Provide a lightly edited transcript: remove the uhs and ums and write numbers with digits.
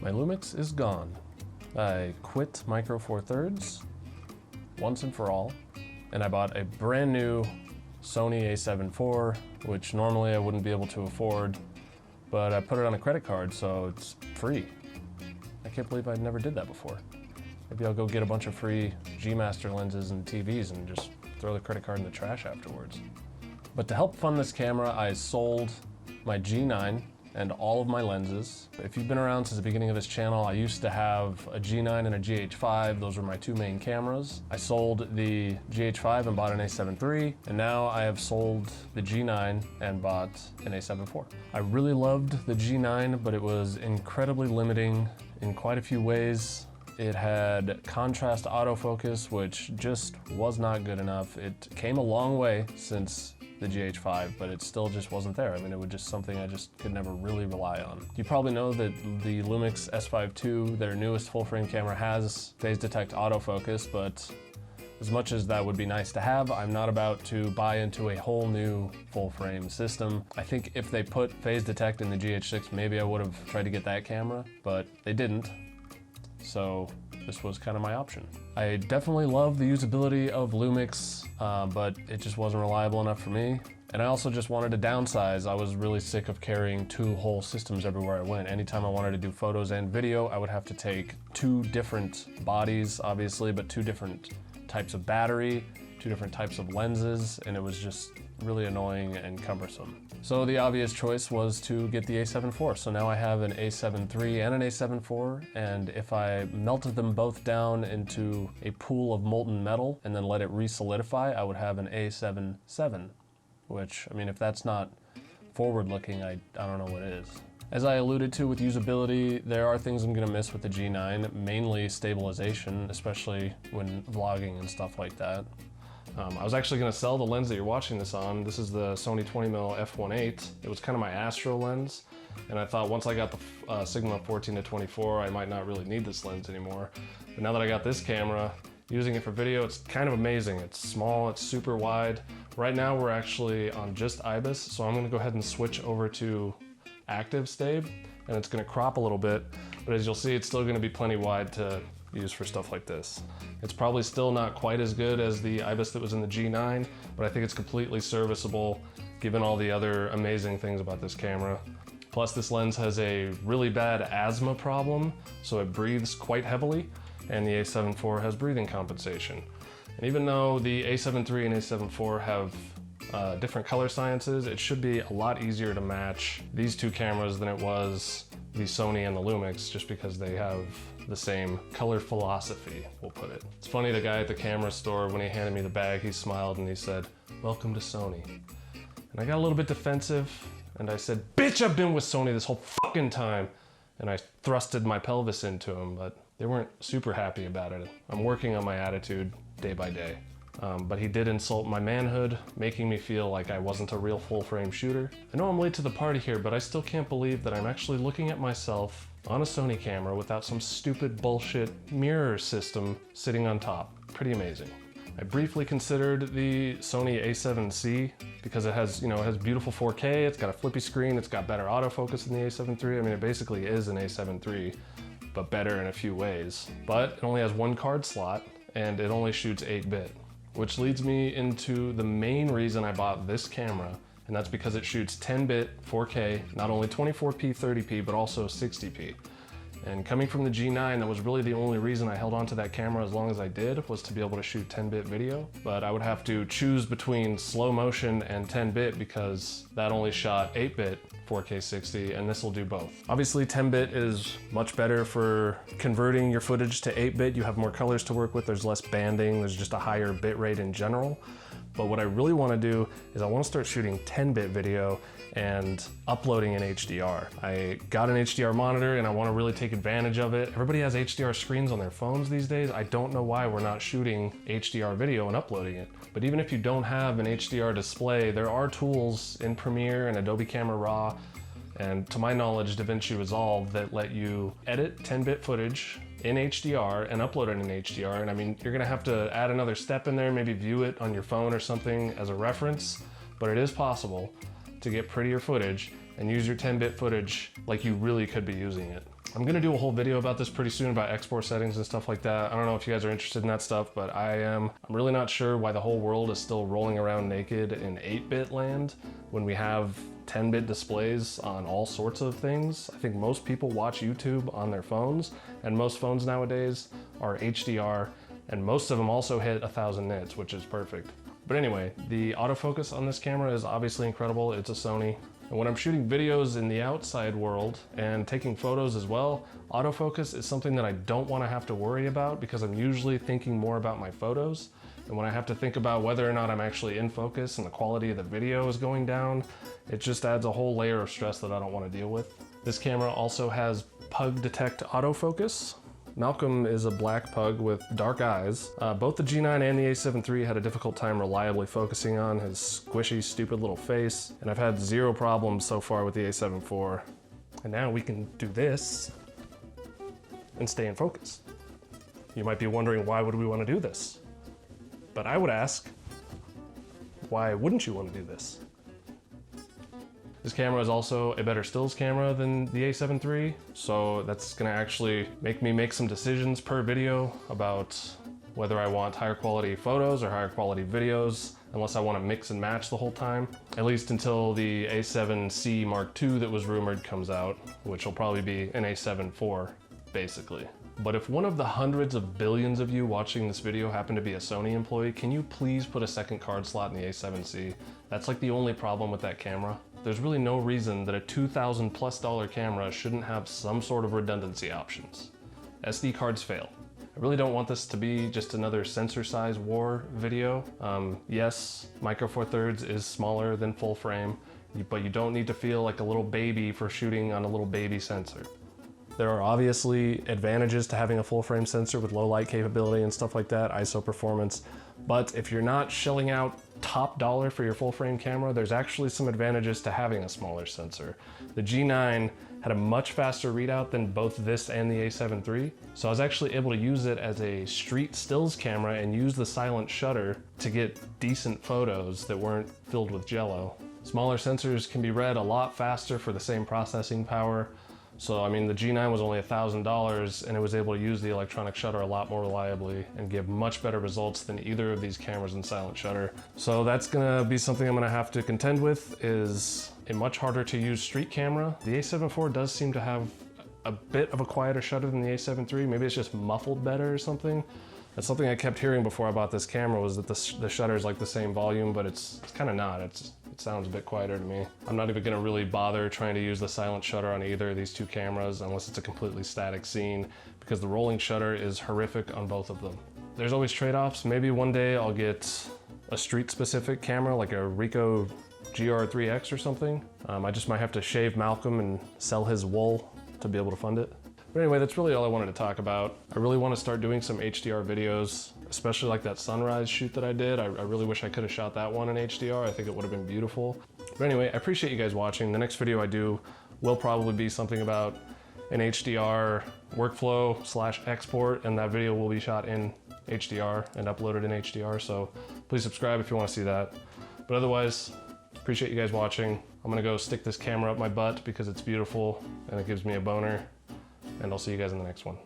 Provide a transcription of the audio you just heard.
My Lumix is gone. I quit Micro Four Thirds once and for all, and I bought a brand new Sony a7 IV, which normally I wouldn't be able to afford, but I put it on a credit card, so it's free. I can't believe I never did that before. Maybe I'll go get a bunch of free G-Master lenses and TVs and just throw the credit card in the trash afterwards. But to help fund this camera, I sold my G9 and all of my lenses. If you've been around since the beginning of this channel, I used to have a G9 and a GH5. Those were my two main cameras. I sold the GH5 and bought an a7 III, and now I have sold the G9 and bought an a7 IV. I really loved the G9, but it was incredibly limiting in quite a few ways. It had contrast autofocus, which just was not good enough. It came a long way since the GH5, but it still just wasn't there. I mean, it was just something I just could never really rely on. You probably know that the Lumix S5 II, their newest full-frame camera, has phase detect autofocus, but as much as that would be nice to have, I'm not about to buy into a whole new full-frame system. I think if they put phase detect in the GH6, maybe I would have tried to get that camera, but they didn't. So this was kind of my option. I definitely love the usability of Lumix, but it just wasn't reliable enough for me. And I also just wanted to downsize. I was really sick of carrying two whole systems everywhere I went. Anytime I wanted to do photos and video, I would have to take two different bodies, obviously, but two different types of battery, two different types of lenses, and it was just really annoying and cumbersome. So the obvious choice was to get the a7 IV. So now I have an a7 III and an a7 IV, and if I melted them both down into a pool of molten metal and then let it re-solidify, I would have an a7 VII, which, I mean, if that's not forward-looking, I don't know what is. As I alluded to with usability, there are things I'm gonna miss with the G9, mainly stabilization, especially when vlogging and stuff like that. I was actually gonna sell the lens that you're watching this on. This is the Sony 20mm f1.8. It was kind of my Astro lens, and I thought once I got the Sigma 14-24, I might not really need this lens anymore. But now that I got this camera, using it for video, it's kind of amazing. It's small, it's super wide. Right now we're actually on just IBIS, so I'm gonna go ahead and switch over to active stab, and it's gonna crop a little bit, but as you'll see, it's still gonna be plenty wide to use for stuff like this. It's probably still not quite as good as the IBIS that was in the G9, but I think it's completely serviceable given all the other amazing things about this camera. Plus this lens has a really bad asthma problem, so it breathes quite heavily, and the a7 IV has breathing compensation. And even though the a7 III and a7 IV have different color sciences, it should be a lot easier to match these two cameras than it was the Sony and the Lumix, just because they have the same color philosophy, we'll put it. It's funny, the guy at the camera store, when he handed me the bag, he smiled and he said, "Welcome to Sony." And I got a little bit defensive and I said, "Bitch, I've been with Sony this whole fucking time." And I thrusted my pelvis into him, but they weren't super happy about it. I'm working on my attitude day by day. But he did insult my manhood, making me feel like I wasn't a real full-frame shooter. I know I'm late to the party here, but I still can't believe that I'm actually looking at myself on a Sony camera without some stupid bullshit mirror system sitting on top. Pretty amazing. I briefly considered the Sony a7C because it has, it has beautiful 4K, it's got a flippy screen, it's got better autofocus than the a7 III. I mean, it basically is an a7 III, but better in a few ways. But it only has one card slot, and it only shoots 8-bit. Which leads me into the main reason I bought this camera, and that's because it shoots 10-bit 4K, not only 24p, 30p, but also 60p. And coming from the G9, that was really the only reason I held on to that camera as long as I did, was to be able to shoot 10-bit video. But I would have to choose between slow motion and 10-bit because that only shot 8-bit 4K 60, and this will do both. Obviously 10-bit is much better for converting your footage to 8-bit. You have more colors to work with, there's less banding, there's just a higher bit rate in general. But what I really want to do is I want to start shooting 10-bit video and uploading in HDR. I got an HDR monitor and I want to really take advantage of it. Everybody has HDR screens on their phones these days. I don't know why we're not shooting HDR video and uploading it. But even if you don't have an HDR display, there are tools in Premiere and Adobe Camera Raw, and to my knowledge, DaVinci Resolve, that let you edit 10-bit footage in HDR and upload it in HDR. And I mean, you're gonna have to add another step in there, maybe view it on your phone or something as a reference, but it is possible to get prettier footage and use your 10-bit footage like you really could be using it. I'm gonna do a whole video about this pretty soon about export settings and stuff like that. I don't know if you guys are interested in that stuff, but I am. I'm really not sure why the whole world is still rolling around naked in 8-bit land when we have 10-bit displays on all sorts of things. I think most people watch YouTube on their phones, and most phones nowadays are HDR, and most of them also hit 1000 nits, which is perfect. But anyway, the autofocus on this camera is obviously incredible. It's a Sony. And when I'm shooting videos in the outside world and taking photos as well, autofocus is something that I don't want to have to worry about because I'm usually thinking more about my photos. And when I have to think about whether or not I'm actually in focus and the quality of the video is going down, it just adds a whole layer of stress that I don't want to deal with. This camera also has pug detect autofocus. Malcolm is a black pug with dark eyes. Both the G9 and the A7 III had a difficult time reliably focusing on his squishy, stupid little face, and I've had zero problems so far with the A7 IV. And now we can do this and stay in focus. You might be wondering, why would we want to do this? But I would ask, why wouldn't you want to do this? This camera is also a better stills camera than the A7 III, so that's gonna actually make me make some decisions per video about whether I want higher quality photos or higher quality videos, unless I want to mix and match the whole time, at least until the A7C Mark II that was rumored comes out, which will probably be an A7 IV, basically. But if one of the hundreds of billions of you watching this video happen to be a Sony employee, can you please put a second card slot in the A7C? That's like the only problem with that camera. There's really no reason that a $2,000+ camera shouldn't have some sort of redundancy options. SD cards fail. I really don't want this to be just another sensor size war video. Yes, Micro Four Thirds is smaller than full frame, but you don't need to feel like a little baby for shooting on a little baby sensor. There are obviously advantages to having a full frame sensor with low light capability and stuff like that, ISO performance, but if you're not shelling out top dollar for your full frame camera, there's actually some advantages to having a smaller sensor. The G9 had a much faster readout than both this and the A7 III, so I was actually able to use it as a street stills camera and use the silent shutter to get decent photos that weren't filled with jello. Smaller sensors can be read a lot faster for the same processing power. So I mean, the G9 was only $1,000 and it was able to use the electronic shutter a lot more reliably and give much better results than either of these cameras in silent shutter. So that's gonna be something I'm gonna have to contend with, is a much harder to use street camera. The A7 IV does seem to have a bit of a quieter shutter than the A7 III. Maybe it's just muffled better or something. That's something I kept hearing before I bought this camera, was that the shutter is like the same volume, but it's kind of not. It sounds a bit quieter to me. I'm not even gonna really bother trying to use the silent shutter on either of these two cameras unless it's a completely static scene, because the rolling shutter is horrific on both of them. There's always trade-offs. Maybe one day I'll get a street-specific camera like a Ricoh GR3X or something. I just might have to shave Malcolm and sell his wool to be able to fund it. But anyway, that's really all I wanted to talk about. I really want to start doing some HDR videos, especially like that sunrise shoot that I did. I really wish I could have shot that one in HDR. I think it would have been beautiful. But anyway, I appreciate you guys watching. The next video I do will probably be something about an HDR workflow / export, and that video will be shot in HDR and uploaded in HDR. So please subscribe if you want to see that. But otherwise, appreciate you guys watching. I'm gonna go stick this camera up my butt because it's beautiful and it gives me a boner. And I'll see you guys in the next one.